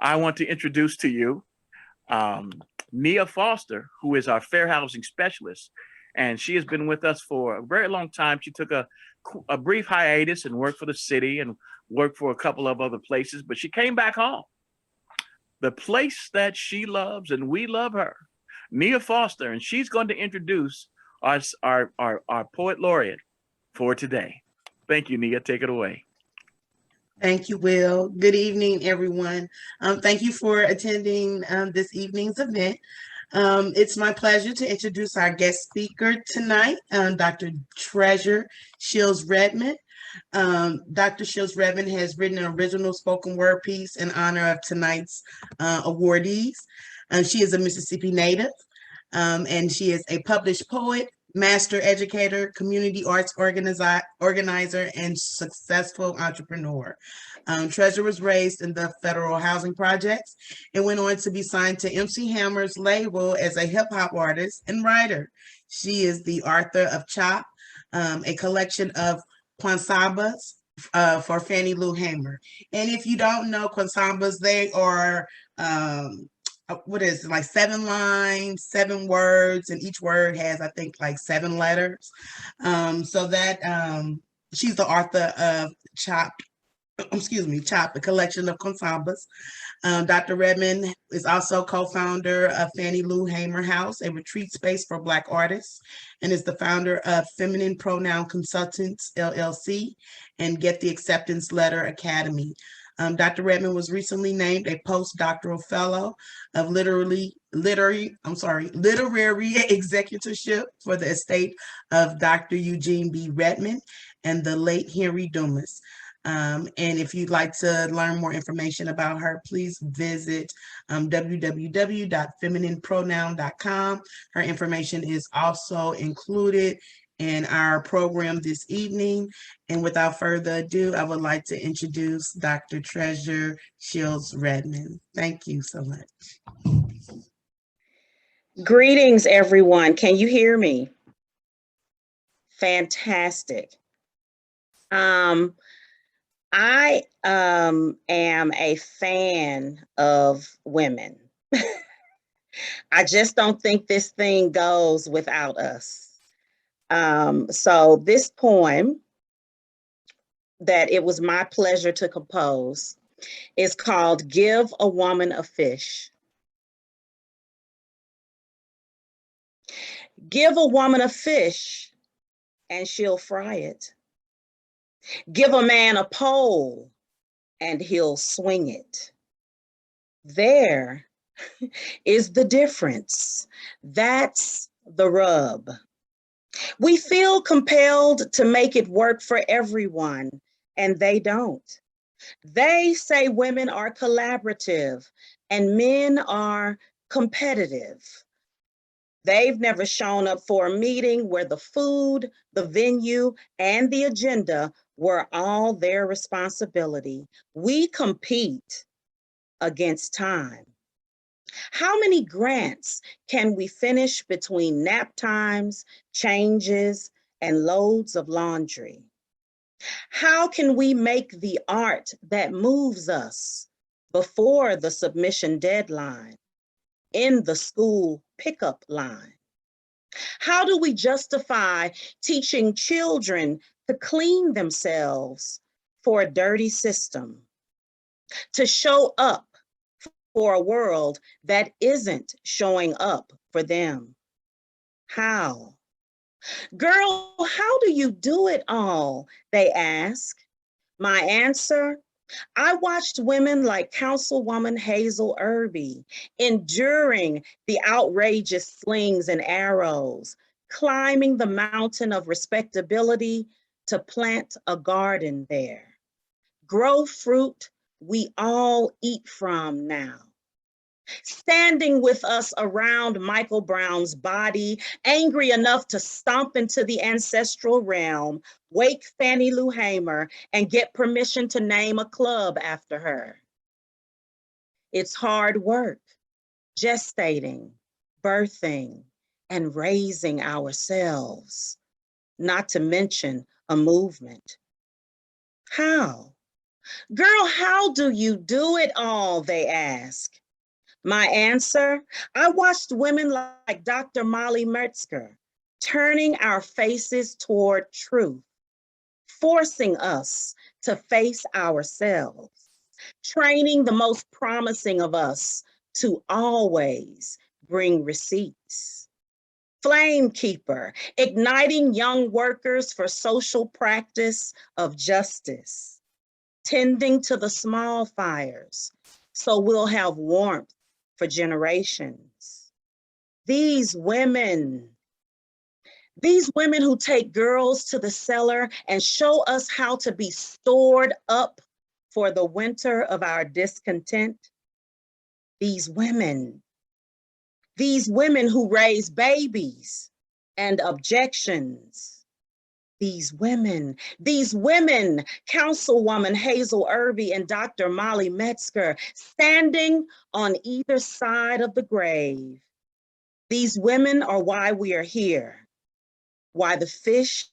I want to introduce to you um, Nia Foster, who is our fair housing specialist. And she has been with us for a very long time. She took a brief hiatus and worked for the city and worked for a couple of other places, but she came back home. The place that she loves and we love her, Nia Foster, and she's going to introduce our poet laureate for today. Thank you, Nia. Take it away. Thank you, Will. Good evening, everyone. Thank you for attending this evening's event. It's my pleasure to introduce our guest speaker tonight, Dr. Treasure Shields Redmond. Dr. Shields Redmond has written an original spoken word piece in honor of tonight's awardees. She is a Mississippi native, and she is a published poet, master educator, community arts organizer, and successful entrepreneur. Treasure was raised in the federal housing projects and went on to be signed to MC Hammer's label as a hip hop artist and writer. She is the author of Chop, a collection of quansambas for Fannie Lou Hamer. And if you don't know quansambas, they are what is it, like 7 lines, 7 words, and each word has, I think, like 7 letters. So that she's the author of Chop, the collection of quansambas. Dr. Redmond is also co-founder of Fannie Lou Hamer House, a retreat space for Black artists, and is the founder of Feminine Pronoun Consultants, LLC, and Get the Acceptance Letter Academy. Dr. Redmond was recently named a postdoctoral fellow of literary executorship for the estate of Dr. Eugene B. Redmond and the late Henry Dumas. And if you'd like to learn more information about her, please visit www.femininepronoun.com. Her information is also included in our program this evening. And without further ado, I would like to introduce Dr. Treasure Shields Redmond. Thank you so much. Greetings, everyone. Can you hear me? Fantastic. I am a fan of women. I just don't think this thing goes without us. So this poem that it was my pleasure to compose is called Give a Woman a Fish. Give a woman a fish and she'll fry it. Give a man a pole and he'll swing it. There is the difference. That's the rub. We feel compelled to make it work for everyone, and they don't. They say women are collaborative and men are competitive. They've never shown up for a meeting where the food, the venue, and the agenda were all their responsibility. We compete against time. How many grants can we finish between nap times, changes, and loads of laundry? How can we make the art that moves us before the submission deadline in the school pickup line? How do we justify teaching children to clean themselves for a dirty system, to show up for a world that isn't showing up for them? How? Girl, how do you do it all? They ask. My answer, I watched women like Councilwoman Hazel Erby enduring the outrageous slings and arrows, climbing the mountain of respectability to plant a garden there, grow fruit we all eat from now. Standing with us around Michael Brown's body, angry enough to stomp into the ancestral realm, wake Fannie Lou Hamer, and get permission to name a club after her. It's hard work, gestating, birthing, and raising ourselves, not to mention a movement. How? Girl, how do you do it all? They ask. My answer, I watched women like Dr. Molly Metzger turning our faces toward truth, forcing us to face ourselves, training the most promising of us to always bring receipts. Flame keeper, igniting young workers for social practice of justice, tending to the small fires so we'll have warmth for generations. These women who take girls to the cellar and show us how to be stored up for the winter of our discontent. These women who raise babies and objections. These women, Councilwoman Hazel Erby and Dr. Molly Metzger, standing on either side of the grave. These women are why we are here, why the fish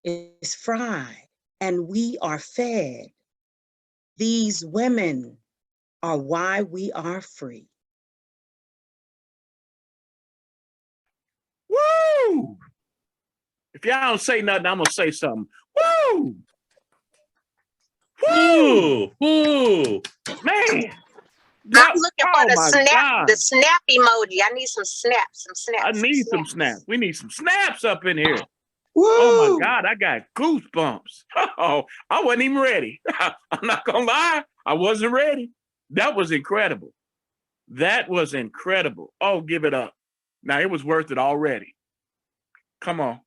is fried and we are fed. These women are why we are free. Woo! If y'all don't say nothing, I'm gonna say something. Woo! Woo! Woo! Man! I'm looking for the my snap, God. the snap emoji. I need some snaps, some snaps. I need some snaps. We need some snaps up in here. Woo! Oh my God, I got goosebumps. Oh, I wasn't even ready. I'm not gonna lie, I wasn't ready. That was incredible. That was incredible. Oh, give it up. Now it was worth it already. Come on.